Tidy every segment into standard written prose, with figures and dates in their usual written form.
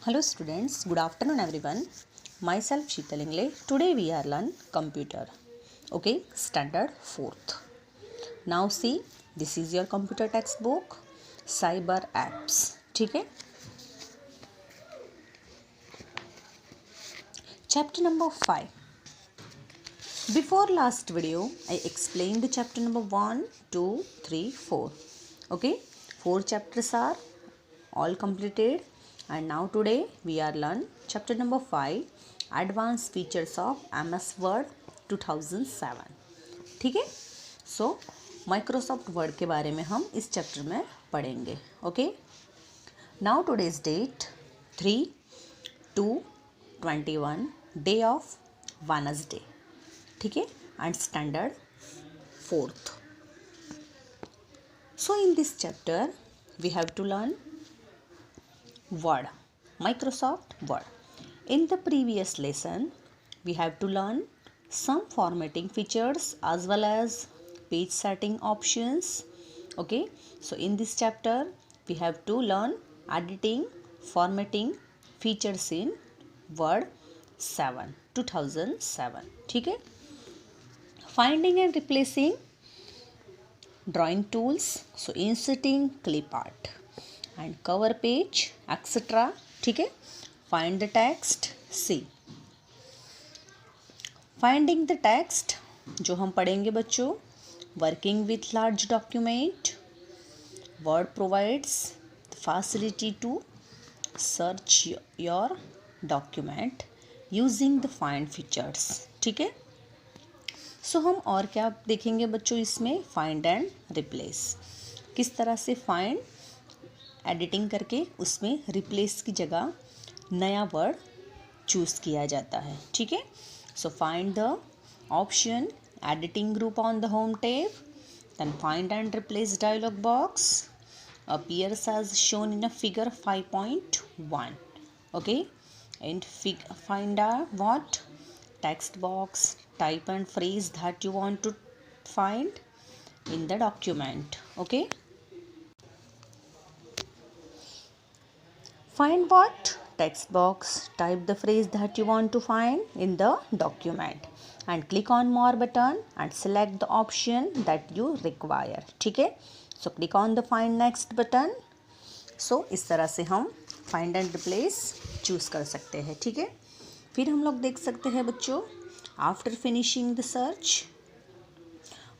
Hello students, good afternoon everyone. Myself Sheetal English. Today we are learn computer. Okay, standard 4th. Now see, this is your computer textbook, cyber apps. ठीक है. Chapter number 5. Before last video, I explained the chapter number 1, 2, 3, 4. Okay, 4 chapters are all completed. And now today we are learn chapter number 5, advanced features of MS Word 2007. ठीक है. सो Microsoft word के बारे में हम इस chapter में पढ़ेंगे. Okay. Now today's date 3/2/21 day of Wednesday. ठीक है. And standard 4th. So in this chapter we have to learn Word, Microsoft Word. In the previous lesson, we have to learn some formatting features as well as page setting options. Okay, so in this chapter, we have to learn editing, formatting features in Word 7, 2007. ठीक है. Finding and replacing drawing tools. So inserting clip art and cover page etc. ठीक है. Find the text. See, finding the text जो हम पढ़ेंगे बच्चों. Working with large document. Word provides the facility to search your document using the find features. ठीक है. सो हम और क्या देखेंगे बच्चों इसमें. Find and replace. किस तरह से फाइंड एडिटिंग करके उसमें रिप्लेस की जगह नया वर्ड चूज़ किया जाता है. ठीक है. So find the option editing group on the home tab. Then find and replace dialog box appears as shown in a figure 5.1. Okay, and find out what text box, type and phrase that you want to find in the document. Okay, find what text box, type the phrase that you want to find in the document and click on more button and select the option that you require. ठीक है. So click on the find next button. So इस तरह से हम find and replace choose कर सकते हैं. ठीक है. फिर हम लोग देख सकते हैं बच्चों, after finishing the search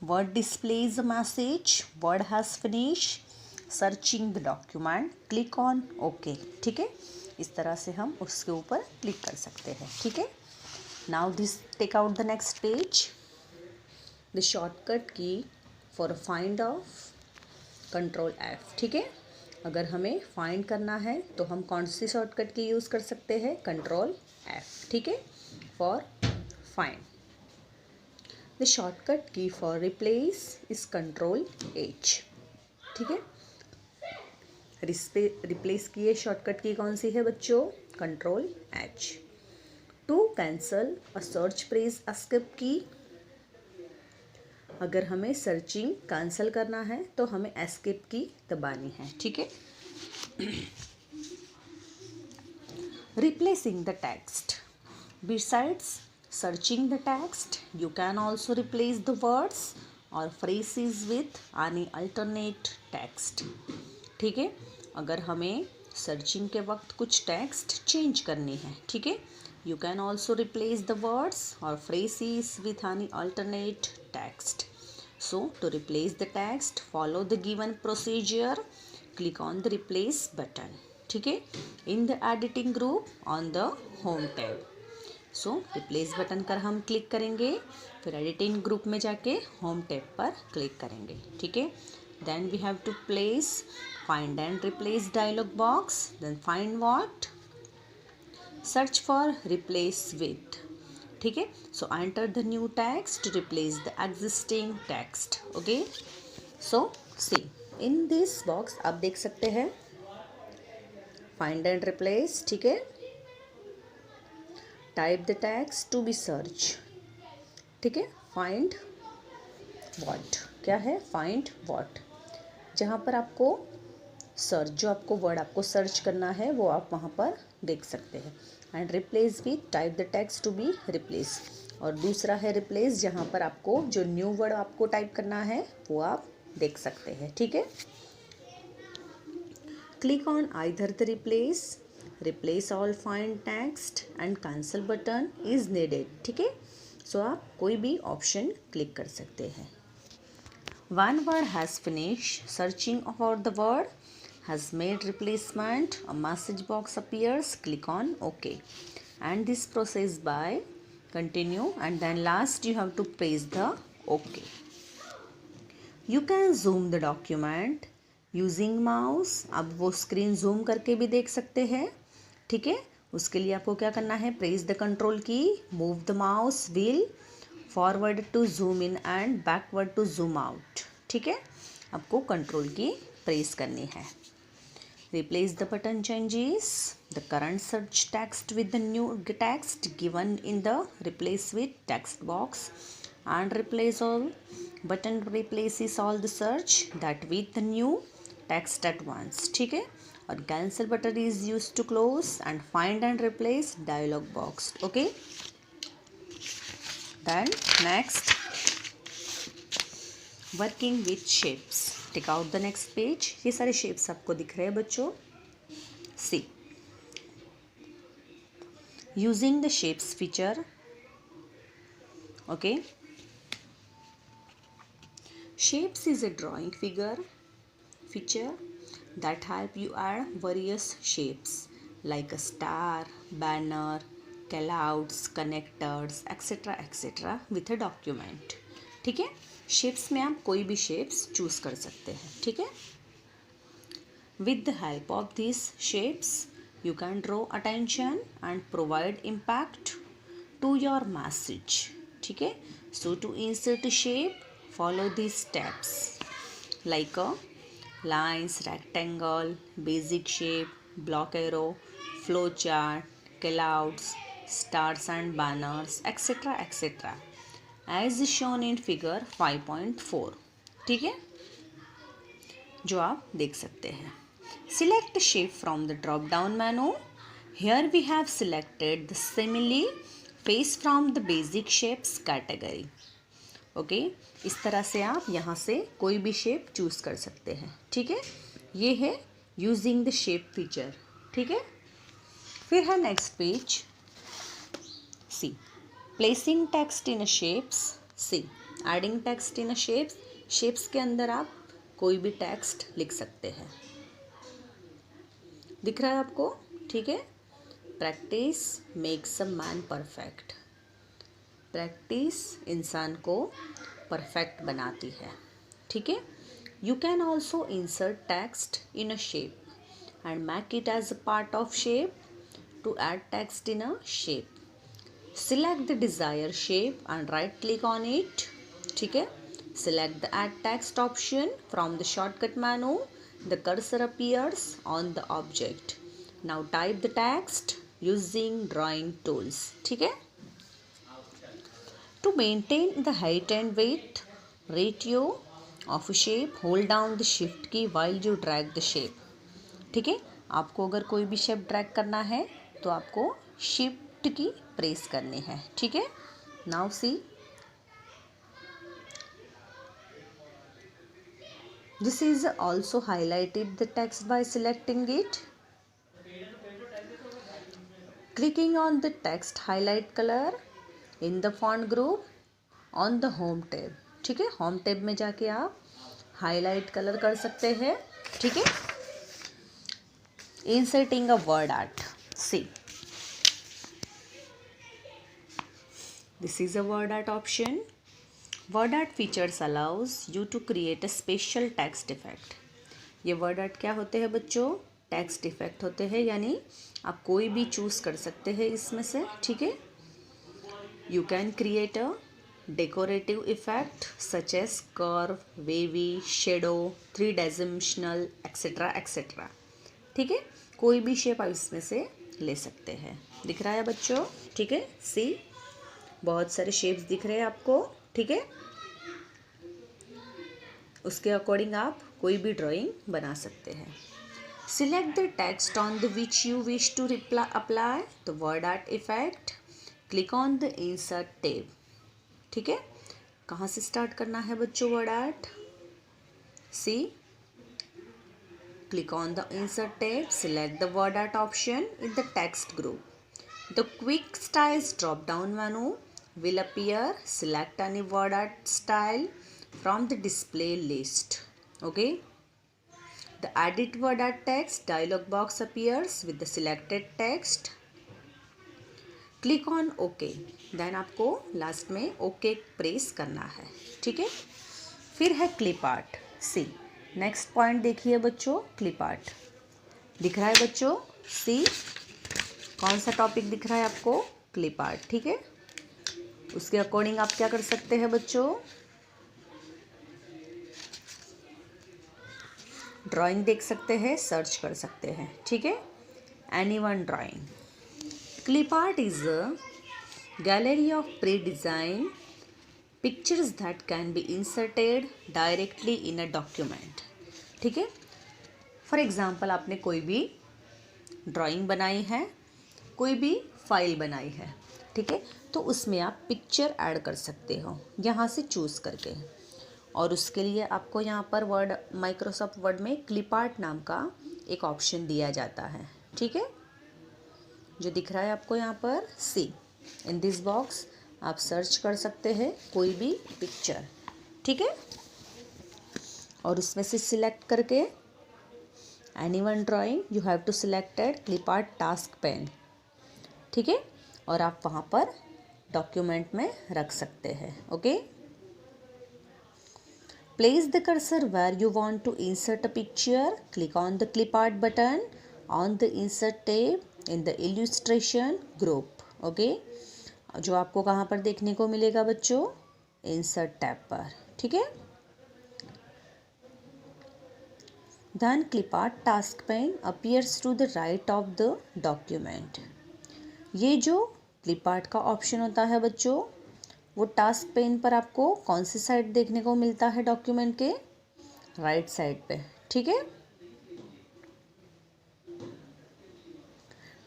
word displays a message word has finish searching the document. Click on okay. ठीक है. इस तरह से हम उसके ऊपर क्लिक कर सकते हैं. ठीक है. Now this take out the next page. The shortcut key for find of control F. ठीक है. अगर हमें फाइंड करना है तो हम कौन सी शॉर्टकट की यूज़ कर सकते हैं. Control F. ठीक है. For find. The shortcut key for replace is control H. ठीक है. रिप्लेस की ये शॉर्टकट की कौन सी है बच्चों. Control H. To cancel a search press escape key. अगर हमें सर्चिंग कैंसिल करना है तो हमें एस्केप की दबानी है. ठीक है. Replacing the text. Besides searching the text you can also replace the words और phrases with any alternate text. ठीक है. अगर हमें सर्चिंग के वक्त कुछ टेक्स्ट चेंज करनी है. ठीक है. You can also replace the words or phrases with any alternate text. So, to replace the text, follow the given procedure. Click on the replace button. ठीक है. In the editing group on the home tab. So, replace button कर हम click करेंगे. फिर editing group में जाके home tab पर click करेंगे. ठीक है. Then we have to place find and replace dialog box. Then find what? Search for replace with. ठीक है. So enter the new text to replace the existing text. Okay. So see in this box आप देख सकते हैं find and replace. ठीक है. Type the text to be search. ठीक है. Find what क्या है. Find what जहाँ पर आपको सर्च, जो आपको वर्ड आपको सर्च करना है वो आप वहाँ पर देख सकते हैं। And replace with, type the text to be replace. और दूसरा है रिप्लेस, जहाँ पर आपको जो न्यू वर्ड आपको टाइप करना है वो आप देख सकते हैं। ठीक है, click on either the replace all find text and cancel button is needed. ठीक है, सो आप कोई भी ऑप्शन क्लिक कर सकते हैं। One word has finished searching for the word, has made replacement, a message box appears, click on OK. And this process by continue, and then last you have to press the OK. You can zoom the document using mouse. अब वो screen zoom करके भी देख सकते हैं। ठीक है, उसके लिए आपको क्या करना है, press the control key, move the mouse wheel forward to zoom in and backward to zoom out. ठीक है, आपको कंट्रोल की प्रेस करनी है। Replace the button changes the current search text with the new text given in the replace with text box, and replace all button replaces all the search that with the new text at once. ठीक है, और cancel button is use to close and find and replace dialog box. Okay, then next working with shapes, take out the next page। ये सारे shapes आपको दिख रहे हैं बच्चों। See, using the shapes feature, okay, shapes is a drawing feature that help you add various shapes like a star, banner, clouds, connectors, etc. with a document। ठीक है, shapes में आप कोई भी शेप्स चूज कर सकते हैं। ठीक है, with the help of these shapes you can draw attention and provide impact to your message। ठीक है, so to insert a shape follow these steps like a lines, rectangle, basic shape, block arrow, flow chart, clouds, stars and banners, etc. as shown in figure 5.4। ठीक है, जो आप देख सकते हैं। Select shape from the drop down menu। Here we have selected the simile face from the basic shapes category। Okay, इस तरह से आप यहाँ से कोई भी शेप चूज कर सकते हैं। ठीक है, ये है यूजिंग द शेप फीचर। ठीक है, फिर है next page. See, placing text in a shapes. See, adding text in a shapes. Shapes के अंदर आप कोई भी टेक्स्ट लिख सकते हैं। दिख रहा है आपको? ठीक है, practice makes a man perfect. Practice इंसान को परफेक्ट बनाती है। ठीक है, you can also insert text in a shape and make it as a part of shape to add text in a shape. Select the desire shape and right click on it. ठीक है, select the add text option from the shortcut menu. The cursor appears on the object. Now type the text using drawing tools. ठीक है, to maintain the height and weight ratio of a shape, hold down the shift key while you drag the shape। ठीक है, आपको अगर कोई भी shape drag करना है तो आपको शिफ्ट की प्रेस करनी है। ठीक है, now see, this is also highlighted the text by selecting it। Clicking on the text highlight color in the font group on the home tab। ठीक है, होम टैब में जाके आप हाईलाइट कलर कर सकते हैं। ठीक है, inserting a word art. See, this is a word art option. Word art features allows you to create a special text effect. ये वर्ड आर्ट क्या होते हैं बच्चों? टेक्स्ट इफेक्ट होते हैं, यानी आप कोई भी चूज कर सकते हैं इसमें से। ठीक है, you can create a decorative effect such as curve, wavy, shadow, three-dimensional, etc. ठीक है, कोई भी शेप आप इसमें से ले सकते हैं। दिख रहा है बच्चों? ठीक है, सी, बहुत सारे शेप्स दिख रहे हैं आपको। ठीक है, उसके अकॉर्डिंग आप कोई भी ड्राइंग बना सकते हैं। Select the text on the which you wish to apply the word art effect. Click on the insert tab. ठीक है, कहाँ से स्टार्ट करना है बच्चों word art? See, click on the insert tab, select the word art option in the text group. The quick styles drop down menu will appear. Select any word art style from the display list. Okay. The edit word art text dialog box appears with the selected text. Click on OK. Then आपको last में OK press करना है. ठीक है. फिर है clip art. सी next point देखिए बच्चों, क्लिप आर्ट दिख रहा है बच्चों. सी कौन सा टॉपिक दिख रहा है आपको? Clip art. ठीक है. उसके अकॉर्डिंग आप क्या कर सकते हैं बच्चों? ड्राइंग देख सकते हैं, सर्च कर सकते हैं. ठीक है. Any one drawing. Clip art is a gallery of pre design pictures that can be inserted directly in a document. ठीक है. फॉर एग्जाम्पल आपने कोई भी ड्राइंग बनाई है, कोई भी फाइल बनाई है. ठीक है. तो उसमें आप पिक्चर ऐड कर सकते हो यहाँ से चूज़ करके. और उसके लिए आपको यहाँ पर वर्ड माइक्रोसॉफ्ट वर्ड में क्लिप आर्ट नाम का एक ऑप्शन दिया जाता है. ठीक है, जो दिख रहा है आपको यहाँ पर. सी इन दिस बॉक्स आप सर्च कर सकते हैं कोई भी पिक्चर. ठीक है. और उसमें से सिलेक्ट करके any one drawing you have to selected clip art task pen. ठीक है. और आप वहाँ पर डॉक्यूमेंट में रख सकते हैं. Okay. Place the cursor where you want to insert a picture. Click on the clip art button on the insert tab in the illustration group. Okay? जो आपको कहाँ पर देखने को मिलेगा बच्चों? Insert tab पर. ठीक है. Then clip art task pane appears to the right of the document. ये जो clip art का ऑप्शन होता है बच्चों, वो टास्क पेन पर आपको कौन सी साइड देखने को मिलता है डॉक्यूमेंट के? राइट साइड पे. ठीक है.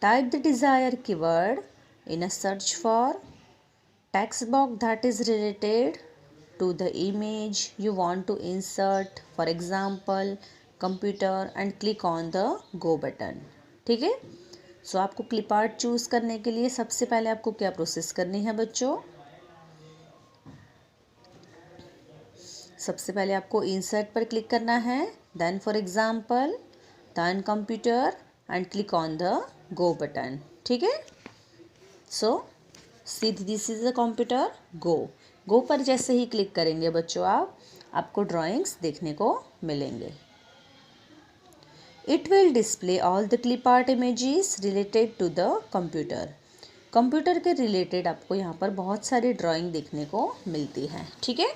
Type the desire keyword in a search for text box that is related to the image you want to insert. For example computer and click on the go button. ठीक है. सो आपको clip art choose करने के लिए सबसे पहले आपको क्या प्रोसेस करनी है बच्चों? सबसे पहले आपको इंसर्ट पर क्लिक करना है. Then for example then computer and click on the go button. ठीक है. So see this is the computer. Go पर जैसे ही क्लिक करेंगे बच्चों आपको ड्राइंग्स देखने को मिलेंगे. It will display all the clip art images related to the computer. Computer के रिलेटेड आपको यहाँ पर बहुत सारी ड्राइंग देखने को मिलती है. ठीक है.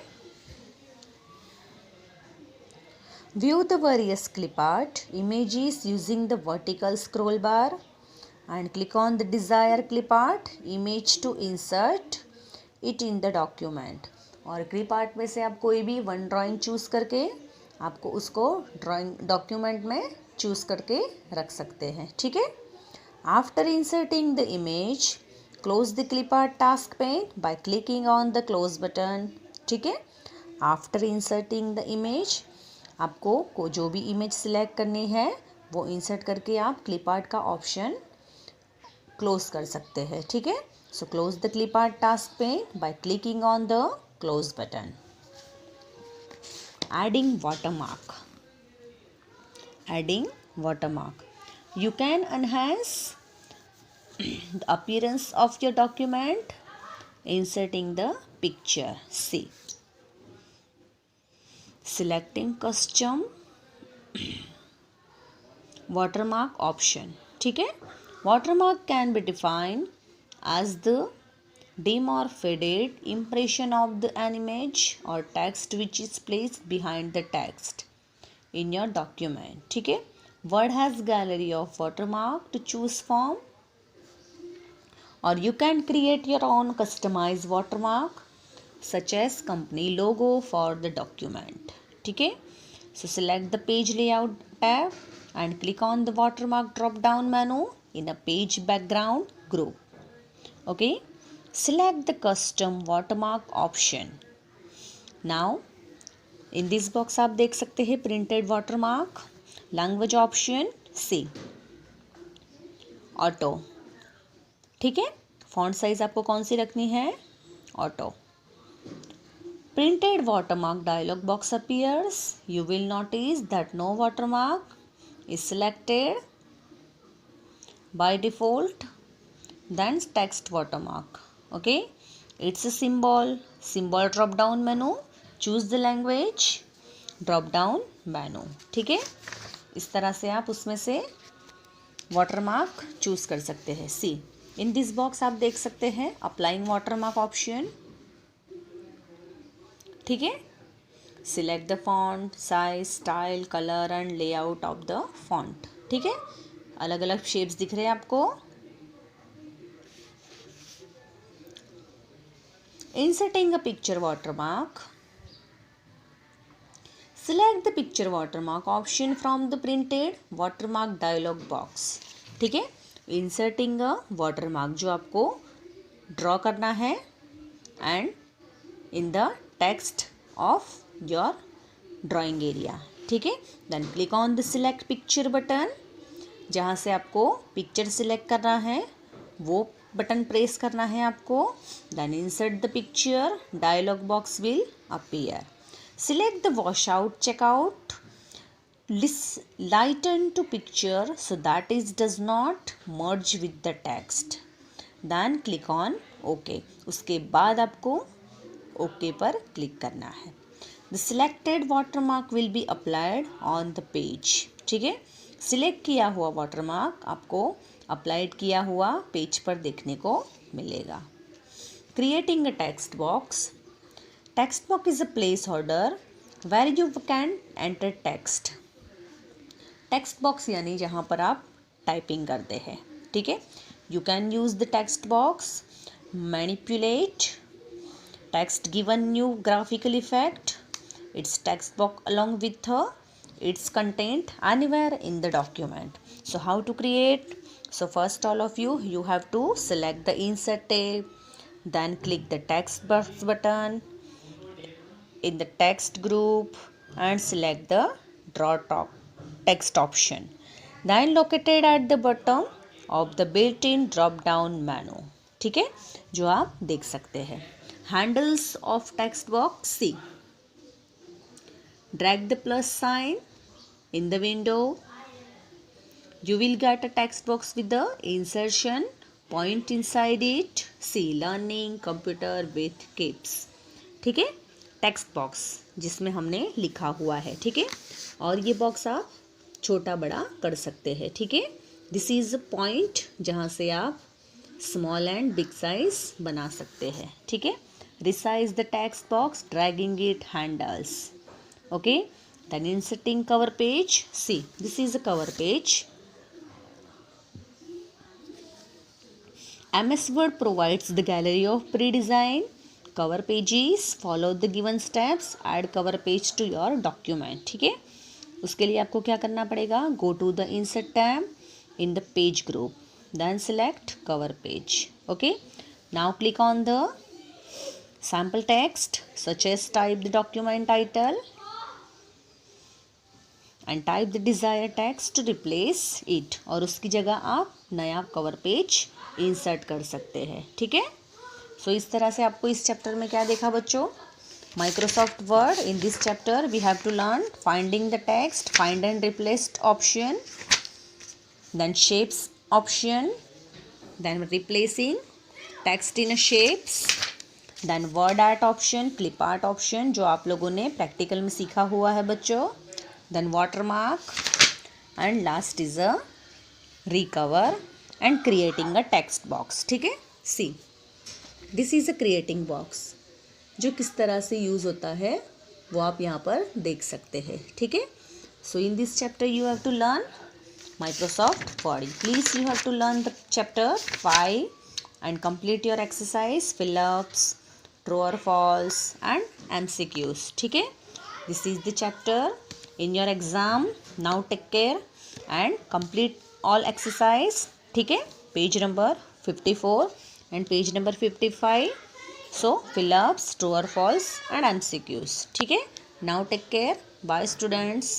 View the various clip art images using the vertical scroll bar and click on the desired clip art image to insert it in the document. और clip art में से आप कोई भी वन ड्राइंग चूज़ करके आपको उसको ड्राइंग डॉक्यूमेंट में चूज़ करके रख सकते हैं. ठीक है. After inserting the image, close the clip art task pane by clicking on the close button. ठीक है. After inserting the image, आपको जो भी इमेज सिलेक्ट करनी है वो इंसर्ट करके आप क्लिप आर्ट का ऑप्शन क्लोज कर सकते हैं. ठीक है. So close the clip art task pen by clicking on the close button. Adding watermark. Adding watermark. You can enhance the appearance of your document inserting the picture. See. Selecting custom watermark option. ठीक है. Watermark can be defined as the dim or faded impression of an image or text which is placed behind the text in your document. ठीक है. Word has gallery of watermark to choose from, or you can create your own customized watermark such as company logo for the document. ठीक है. So select the page layout tab and click on the watermark drop down menu in a page background group. Okay, select the custom watermark option. Now in this box आप देख सकते हैं printed watermark, language option C, auto. ठीक है, font size आपको कौन सी रखनी है? Auto. Printed watermark dialog box appears. You will notice that no watermark is selected by default. Then text watermark. Okay, it's a symbol drop down menu. Choose the language, drop down menu. ठीक है, इस तरह से आप उसमें से watermark choose कर सकते हैं. सी इन दिस बॉक्स आप देख सकते हैं अप्लाइंग वाटरमार्क ऑप्शन. ठीक है, select the font size, style, colour and layout of the font. ठीक है, अलग अलग शेप्स दिख रहे हैं आपको. Inserting a picture watermark. Select the picture watermark option from the printed watermark dialog box. ठीक है, इंसर्टिंग अ वाटरमार्क जो आपको ड्रॉ करना है and in the text of your drawing area. ठीक है, then click on the select picture button. जहाँ से आपको पिक्चर सिलेक्ट करना है वो बटन प्रेस करना है आपको. Then insert the picture, dialog box will appear. Select the washout checkout. Lighten to picture so that it does not merge with the text. Then click on OK. उसके बाद आपको OK पर click करना है. The selected watermark will be applied on the page. ठीक है, select किया हुआ वाटरमार्क आपको अप्लाइड किया हुआ पेज पर देखने को मिलेगा. Creating a text box. Text box is a placeholder where you can enter text. Text box यानी जहाँ पर आप टाइपिंग करते हैं. ठीक है, you can use the text box, manipulate text, given new graphical effect. Its text box along with its content anywhere in the document. So how to create? So first all of you have to select the insert tab, then click the text box button in the text group and select the draw top text option, then located at the bottom of the built-in drop down menu. ठीक है, जो आप देख सकते हैं. Handles of text box. C. Drag the plus sign in the window. You will get a text box with the insertion point inside it. C. Learning computer with Keeps. ठीक है, text box जिसमें हमने लिखा हुआ है. ठीक है, और ये बॉक्स आप छोटा बड़ा कर सकते हैं. ठीक है, दिस इज अ पॉइंट जहाँ से आप स्मॉल एंड बिग साइज बना सकते हैं. ठीक है, resize the text box, dragging it handles. Okay, then inserting cover page. See this is a cover page. MS Word provides the gallery of pre-designed cover pages. Follow the given steps. Add cover page to your document. ठीक है, उसके लिए आपको क्या करना पड़ेगा? Go to the insert tab in the page group, then select cover page. Okay, now click on the sample text such as type the document title and type the desired text to replace it. और उसकी जगह आप नया cover page insert कर सकते हैं. ठीक है, सो इस तरह से आपको इस चैप्टर में क्या देखा बच्चों? Microsoft word. In this chapter we have to learn finding the text, find and replaced option, then shapes option, then replacing text in shapes, then word art option, clip art option जो आप लोगों ने practical में सीखा हुआ है बच्चों, then watermark and last is a recover and creating a text box. ठीक है, see this is a creating box जो किस तरह से यूज़ होता है वो आप यहाँ पर देख सकते हैं. ठीक है, so in this chapter you have to learn Microsoft Word. Please you have to learn the chapter 5 and complete your exercise, fill ups, true और फॉल्स एंड MCQs. ठीक है, this is the chapter in your exam. Now take care and complete all exercise. ठीक है, page number 54 and page number 55. So fill ups, true or false and MCQs. ठीक है, now take care. Bye students.